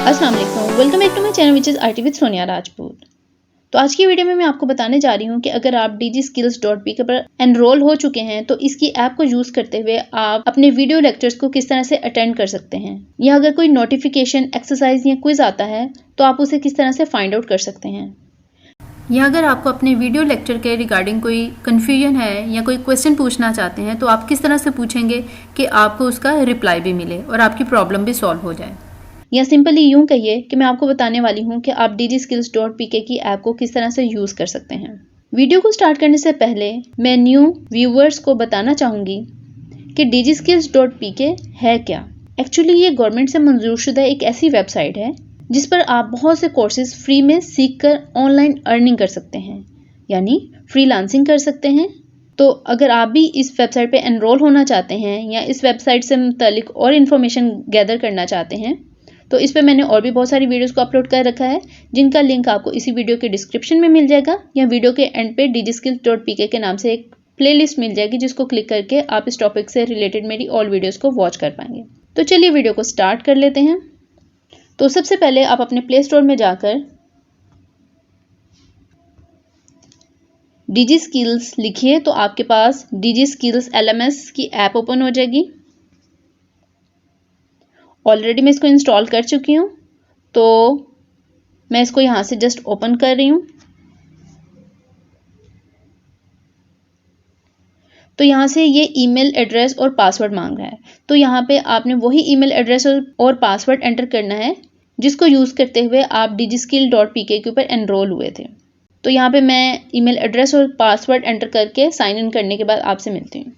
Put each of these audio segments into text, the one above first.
अस्सलाम वालेकुम, welcome back to my channel which is IT with Sonia Rajput. तो आज की वीडियो में मैं आपको बताने जा रही हूँ कि अगर आप digiskills.pk पर एनरोल हो चुके हैं तो इसकी ऐप को यूज़ करते हुए आप अपने वीडियो लेक्चर्स को किस तरह से अटेंड कर सकते हैं, या अगर कोई नोटिफिकेशन, एक्सरसाइज या क्विज आता है तो आप उसे किस तरह से फाइंड आउट कर सकते हैं, या अगर आपको अपने वीडियो लेक्चर के रिगार्डिंग कोई कन्फ्यूजन है या कोई क्वेश्चन पूछना चाहते हैं तो आप किस तरह से पूछेंगे कि आपको उसका रिप्लाई भी मिले और आपकी प्रॉब्लम भी सॉल्व हो जाए। या सिंपली यूँ कहिए कि मैं आपको बताने वाली हूँ कि आप digiskills.pk की ऐप को किस तरह से यूज़ कर सकते हैं। वीडियो को स्टार्ट करने से पहले मैं न्यू व्यूअर्स को बताना चाहूँगी कि digiskills.pk है क्या। एक्चुअली ये गवर्नमेंट से मंजूरशुदा एक ऐसी वेबसाइट है जिस पर आप बहुत से कोर्सेज फ्री में सीख कर ऑनलाइन अर्निंग कर सकते हैं, यानी फ्रीलांसिंग कर सकते हैं। तो अगर आप भी इस वेबसाइट पे एनरोल होना चाहते हैं या इस वेबसाइट से मुतालिक और इन्फॉर्मेशन गैदर करना चाहते हैं तो इस पे मैंने और भी बहुत सारी वीडियोस को अपलोड कर रखा है, जिनका लिंक आपको इसी वीडियो के डिस्क्रिप्शन में मिल जाएगा, या वीडियो के एंड पे digiskills.pk के नाम से एक प्लेलिस्ट मिल जाएगी जिसको क्लिक करके आप इस टॉपिक से रिलेटेड मेरी ऑल वीडियोस को वॉच कर पाएंगे। तो चलिए वीडियो को स्टार्ट कर लेते हैं। तो सबसे पहले आप अपने प्ले स्टोर में जाकर digiskills लिखिए तो आपके पास digiskills LMS की ऐप ओपन हो जाएगी। ऑलरेडी मैं इसको इंस्टॉल कर चुकी हूँ, तो मैं इसको यहाँ से जस्ट ओपन कर रही हूँ। तो यहाँ से ये ईमेल एड्रेस और पासवर्ड मांग रहा है, तो यहाँ पे आपने वही ईमेल एड्रेस और पासवर्ड एंटर करना है जिसको यूज़ करते हुए आप digiskill.pk के ऊपर एनरोल हुए थे। तो यहाँ पे मैं ईमेल एड्रेस और पासवर्ड एंटर करके साइन इन करने के बाद आपसे मिलती हूँ।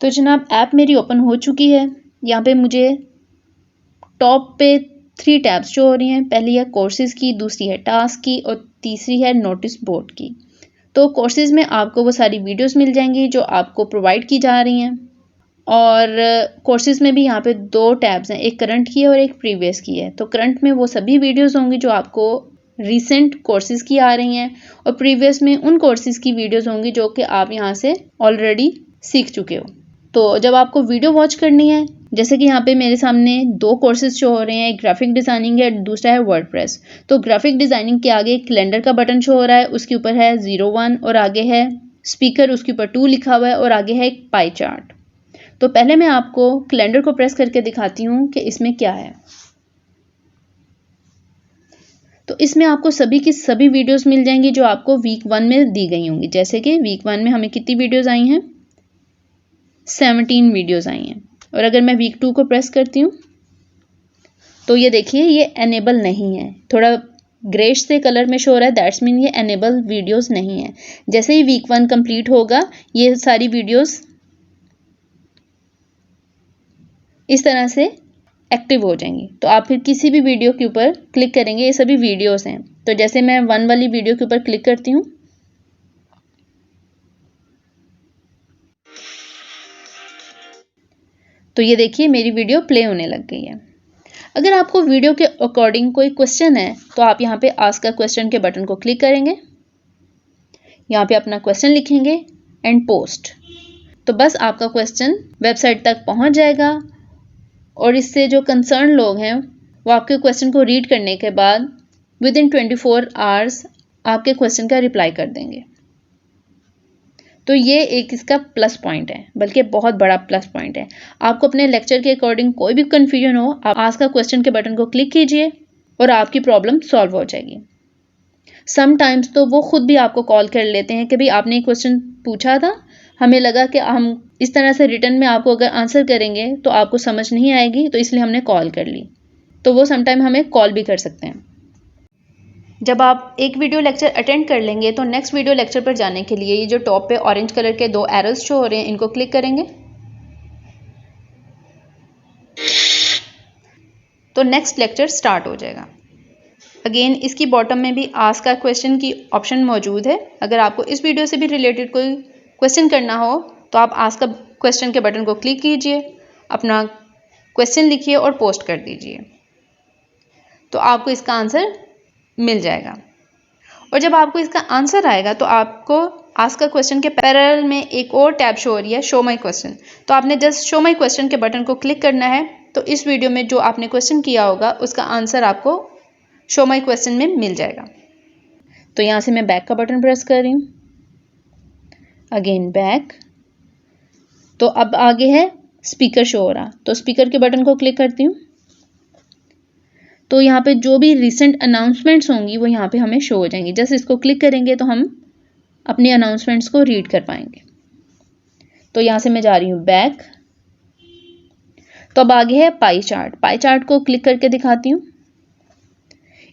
तो जनाब ऐप मेरी ओपन हो चुकी है। यहाँ पे मुझे टॉप पे 3 टैब्स शो हो रही हैं। पहली है कोर्सेज़ की, दूसरी है टास्क की और तीसरी है नोटिस बोर्ड की। तो कोर्सेज़ में आपको वो सारी वीडियोस मिल जाएंगी जो आपको प्रोवाइड की जा रही हैं, और कोर्सेज़ में भी यहाँ पे 2 टैब्स हैं, एक करंट की है और एक प्रीवियस की है। तो करंट में वो सभी वीडियोस होंगी जो आपको रिसेंट कोर्सेज़ की आ रही हैं, और प्रीवियस में उन कोर्सेज़ की वीडियोस होंगी जो कि आप यहाँ से ऑलरेडी सीख चुके हो। तो जब आपको वीडियो वॉच करनी है, जैसे कि यहाँ पे मेरे सामने 2 कोर्सेज शो हो रहे हैं, एक ग्राफिक डिज़ाइनिंग है, दूसरा है वर्डप्रेस। तो ग्राफिक डिज़ाइनिंग के आगे एक कैलेंडर का बटन शो हो रहा है, उसके ऊपर है 01 और आगे है स्पीकर, उसके ऊपर 2 लिखा हुआ है और आगे है एक पाई चार्ट। तो पहले मैं आपको कैलेंडर को प्रेस करके दिखाती हूँ कि इसमें क्या है। तो इसमें आपको सभी की सभी वीडियोस मिल जाएंगी जो आपको वीक 1 में दी गई होंगी। जैसे कि वीक 1 में हमें कितनी वीडियोज़ आई हैं, 17 वीडियोज़ आई हैं। और अगर मैं वीक 2 को प्रेस करती हूँ तो ये देखिए ये एनेबल नहीं है, थोड़ा ग्रेश से कलर में शो हो रहा है, दैट्स मीन ये एनेबल वीडियोस नहीं है। जैसे ही वीक 1 कंप्लीट होगा ये सारी वीडियोस इस तरह से एक्टिव हो जाएंगी। तो आप फिर किसी भी वीडियो के ऊपर क्लिक करेंगे, ये सभी वीडियोस हैं। तो जैसे मैं 1 वाली वीडियो के ऊपर क्लिक करती हूँ तो ये देखिए मेरी वीडियो प्ले होने लग गई है। अगर आपको वीडियो के अकॉर्डिंग कोई क्वेश्चन है तो आप यहाँ पे आस्क अ क्वेश्चन के बटन को क्लिक करेंगे, यहाँ पे अपना क्वेश्चन लिखेंगे एंड पोस्ट। तो बस आपका क्वेश्चन वेबसाइट तक पहुँच जाएगा, और इससे जो कंसर्न लोग हैं वो आपके क्वेश्चन को रीड करने के बाद विदिन 24 आवर्स आपके क्वेश्चन का रिप्लाई कर देंगे। तो ये एक इसका प्लस पॉइंट है, बल्कि बहुत बड़ा प्लस पॉइंट है। आपको अपने लेक्चर के अकॉर्डिंग कोई भी कन्फ्यूजन हो, आप आस्क का क्वेश्चन के बटन को क्लिक कीजिए और आपकी प्रॉब्लम सॉल्व हो जाएगी। समटाइम्स तो वो खुद भी आपको कॉल कर लेते हैं कि भाई आपने एक क्वेश्चन पूछा था, हमें लगा कि हम इस तरह से रिटर्न में आपको अगर आंसर करेंगे तो आपको समझ नहीं आएगी, तो इसलिए हमने कॉल कर ली। तो वो समटाइम हमें कॉल भी कर सकते हैं। जब आप एक वीडियो लेक्चर अटेंड कर लेंगे तो नेक्स्ट वीडियो लेक्चर पर जाने के लिए ये जो टॉप पे ऑरेंज कलर के 2 एरोज शो हो रहे हैं, इनको क्लिक करेंगे तो नेक्स्ट लेक्चर स्टार्ट हो जाएगा। अगेन इसकी बॉटम में भी आस्क अ क्वेश्चन की ऑप्शन मौजूद है। अगर आपको इस वीडियो से भी रिलेटेड कोई क्वेश्चन करना हो तो आप आस्क अ क्वेश्चन के बटन को क्लिक कीजिए, अपना क्वेश्चन लिखिए और पोस्ट कर दीजिए, तो आपको इसका आंसर मिल जाएगा। और जब आपको इसका आंसर आएगा तो आपको आस्क अ क्वेश्चन के पैरेलल में एक और टैब शो हो रही है, शो माय क्वेश्चन। तो आपने जस्ट शो माय क्वेश्चन के बटन को क्लिक करना है तो इस वीडियो में जो आपने क्वेश्चन किया होगा उसका आंसर आपको शो माई क्वेश्चन में मिल जाएगा। तो यहाँ से मैं बैक का बटन प्रेस कर रही हूँ, अगेन बैक। तो अब आगे है स्पीकर शो हो रहा, तो स्पीकर के बटन को क्लिक करती हूँ। तो यहाँ पे जो भी रिसेंट अनाउंसमेंट्स होंगी वो यहाँ पे हमें शो हो जाएंगी। जैसे इसको क्लिक करेंगे तो हम अपने अनाउंसमेंट्स को रीड कर पाएंगे। तो यहाँ से मैं जा रही हूँ बैक। तो अब आगे है पाई चार्ट। पाई चार्ट को क्लिक करके दिखाती हूँ।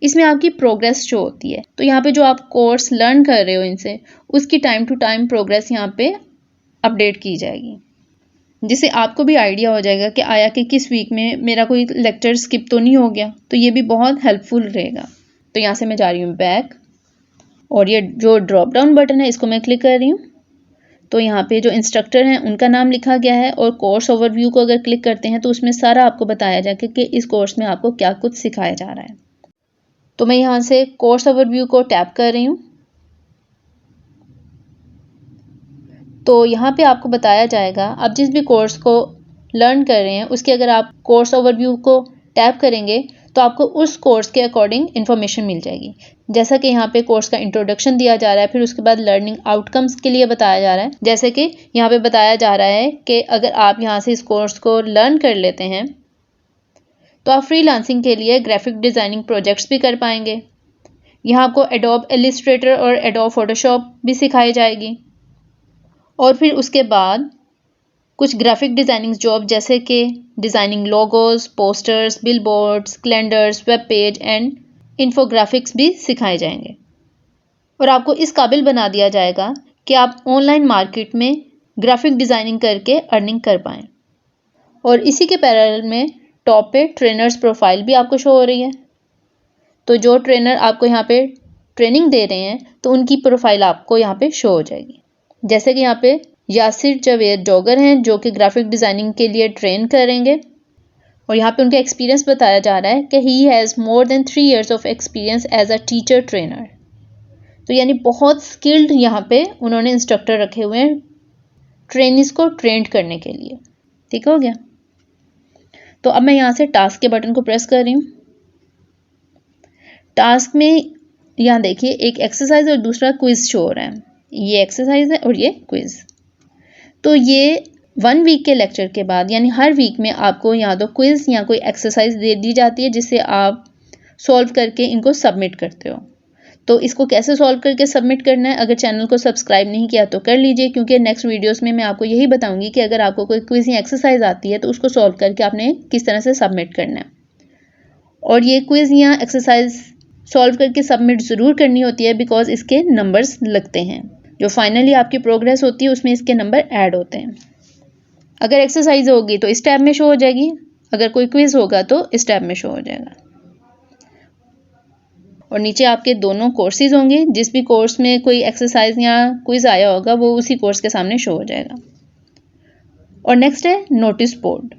इसमें आपकी प्रोग्रेस शो होती है। तो यहाँ पे जो आप कोर्स लर्न कर रहे हो इनसे, उसकी टाइम टू टाइम प्रोग्रेस यहाँ पे अपडेट की जाएगी, जिससे आपको भी आइडिया हो जाएगा कि आया कि किस वीक में मेरा कोई लेक्चर स्किप तो नहीं हो गया। तो ये भी बहुत हेल्पफुल रहेगा। तो यहाँ से मैं जा रही हूँ बैक, और ये जो ड्रॉप डाउन बटन है इसको मैं क्लिक कर रही हूँ। तो यहाँ पे जो इंस्ट्रक्टर हैं उनका नाम लिखा गया है, और कोर्स ओवरव्यू को अगर क्लिक करते हैं तो उसमें सारा आपको बताया जाएगा कि इस कोर्स में आपको क्या कुछ सिखाया जा रहा है। तो मैं यहाँ से कोर्स ओवरव्यू को टैप कर रही हूँ। तो यहाँ पे आपको बताया जाएगा, आप जिस भी कोर्स को लर्न कर रहे हैं उसके अगर आप कोर्स ओवरव्यू को टैप करेंगे तो आपको उस कोर्स के अकॉर्डिंग इन्फॉर्मेशन मिल जाएगी। जैसा कि यहाँ पे कोर्स का इंट्रोडक्शन दिया जा रहा है, फिर उसके बाद लर्निंग आउटकम्स के लिए बताया जा रहा है। जैसे कि यहाँ पे बताया जा रहा है कि अगर आप यहाँ से इस कोर्स को लर्न कर लेते हैं तो आप फ्रीलांसिंग के लिए ग्राफिक डिज़ाइनिंग प्रोजेक्ट्स भी कर पाएंगे। यहाँ आपको एडोब इलस्ट्रेटर और एडोब फोटोशॉप भी सिखाई जाएगी, और फिर उसके बाद कुछ ग्राफिक डिज़ाइनिंग जॉब जैसे कि designing logos, posters, billboards, calendars, web page and infographics भी सिखाए जाएंगे। और आपको इस काबिल बना दिया जाएगा कि आप ऑनलाइन मार्केट में ग्राफिक डिज़ाइनिंग करके अर्निंग कर पाएँ। और इसी के पैरेलल में टॉप पे ट्रेनर्स प्रोफाइल भी आपको शो हो रही है। तो जो ट्रेनर आपको यहाँ पे ट्रेनिंग दे रहे हैं तो उनकी प्रोफाइल आपको यहाँ पे शो हो जाएगी। जैसे कि यहाँ पे यासिर जवेद डॉगर हैं जो कि ग्राफिक डिज़ाइनिंग के लिए ट्रेन करेंगे, और यहाँ पे उनका एक्सपीरियंस बताया जा रहा है कि he has more than 3 years of experience as a teacher trainer. तो यानी बहुत स्किल्ड यहाँ पे उन्होंने इंस्ट्रक्टर रखे हुए हैं ट्रेनिंग्स को ट्रेंड करने के लिए। ठीक हो गया। तो अब मैं यहाँ से टास्क के बटन को प्रेस कर रही हूँ। टास्क में यहाँ देखिए एक एक्सरसाइज और दूसरा क्विज शो हो रहा है। ये एक्सरसाइज है और ये क्विज। तो ये 1 वीक के लेक्चर के बाद यानी हर वीक में आपको या तो क्विज या कोई एक्सरसाइज दे दी जाती है, जिससे आप सॉल्व करके इनको सबमिट करते हो। तो इसको कैसे सॉल्व करके सबमिट करना है, अगर चैनल को सब्सक्राइब नहीं किया तो कर लीजिए, क्योंकि नेक्स्ट वीडियोस में मैं आपको यही बताऊंगी कि अगर आपको कोई क्विज या एक्सरसाइज आती है तो उसको सॉल्व करके आपने किस तरह से सबमिट करना है। और ये क्विज या एक्सरसाइज सॉल्व करके सबमिट ज़रूर करनी होती है, बिकॉज इसके नंबर्स लगते हैं। जो फाइनली आपकी प्रोग्रेस होती है उसमें इसके नंबर ऐड होते हैं। अगर एक्सरसाइज होगी तो इस टैब में शो हो जाएगी, अगर कोई क्विज होगा तो इस टैब में शो हो जाएगा। और नीचे आपके दोनों कोर्सेज होंगे, जिस भी कोर्स में कोई एक्सरसाइज या क्विज आया होगा वो उसी कोर्स के सामने शो हो जाएगा। और नेक्स्ट है नोटिस बोर्ड।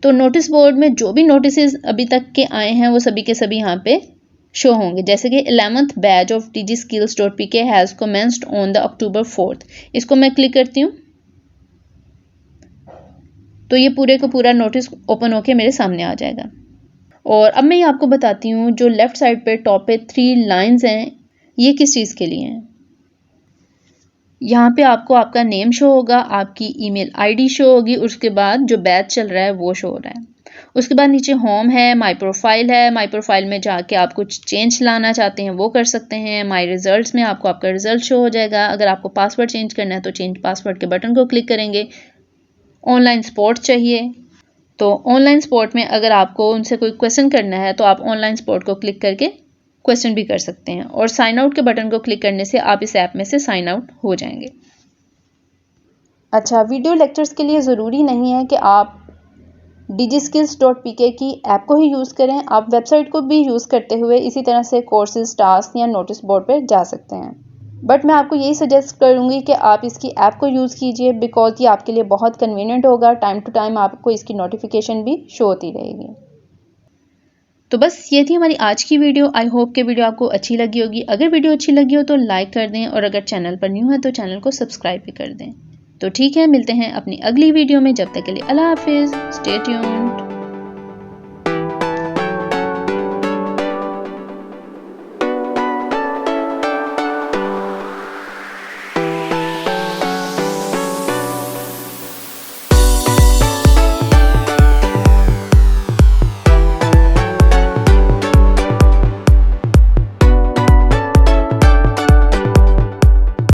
तो नोटिस बोर्ड में जो भी नोटिस अभी तक के आए हैं वो सभी के सभी यहाँ पे शो होंगे। जैसे कि 11th batch of dgskills.pk has commenced on the October 4th। इसको मैं क्लिक करती हूँ तो ये पूरे का पूरा नोटिस ओपन होके मेरे सामने आ जाएगा। और अब मैं ये आपको बताती हूँ, जो लेफ्ट साइड पे टॉप पे 3 लाइंस हैं ये किस चीज़ के लिए हैं। यहाँ पे आपको आपका नेम शो होगा, आपकी ईमेल आईडी शो होगी, उसके बाद जो बैच चल रहा है वो शो हो रहा है। उसके बाद नीचे होम है, माई प्रोफाइल है। माई प्रोफाइल में जाके आप कुछ चेंज लाना चाहते हैं वो कर सकते हैं। माई रिजल्ट्स में आपको आपका रिजल्ट शो हो जाएगा। अगर आपको पासवर्ड चेंज करना है तो चेंज पासवर्ड के बटन को क्लिक करेंगे। ऑनलाइन सपोर्ट चाहिए तो ऑनलाइन सपोर्ट में अगर आपको उनसे कोई क्वेश्चन करना है तो आप ऑनलाइन सपोर्ट को क्लिक करके क्वेश्चन भी कर सकते हैं। और साइन आउट के बटन को क्लिक करने से आप इस ऐप में से साइन आउट हो जाएंगे। अच्छा, वीडियो लेक्चर्स के लिए ज़रूरी नहीं है कि आप dgskills.pk की ऐप को ही यूज़ करें, आप वेबसाइट को भी यूज़ करते हुए इसी तरह से कोर्सेज, टास्क या नोटिस बोर्ड पर जा सकते हैं। बट मैं आपको यही सजेस्ट करूँगी कि आप इसकी ऐप को यूज़ कीजिए, बिकॉज ये आपके लिए बहुत कन्वीनियंट होगा। टाइम टू टाइम आपको इसकी नोटिफिकेशन भी शो होती रहेगी। तो बस ये थी हमारी आज की वीडियो। आई होप कि वीडियो आपको अच्छी लगी होगी। अगर वीडियो अच्छी लगी हो तो लाइक कर दें, और अगर चैनल पर न्यू है तो चैनल को सब्सक्राइब भी कर दें। तो ठीक है, मिलते हैं अपनी अगली वीडियो में। जब तक के लिए अल्लाह हाफिज़, स्टे ट्यून्ड।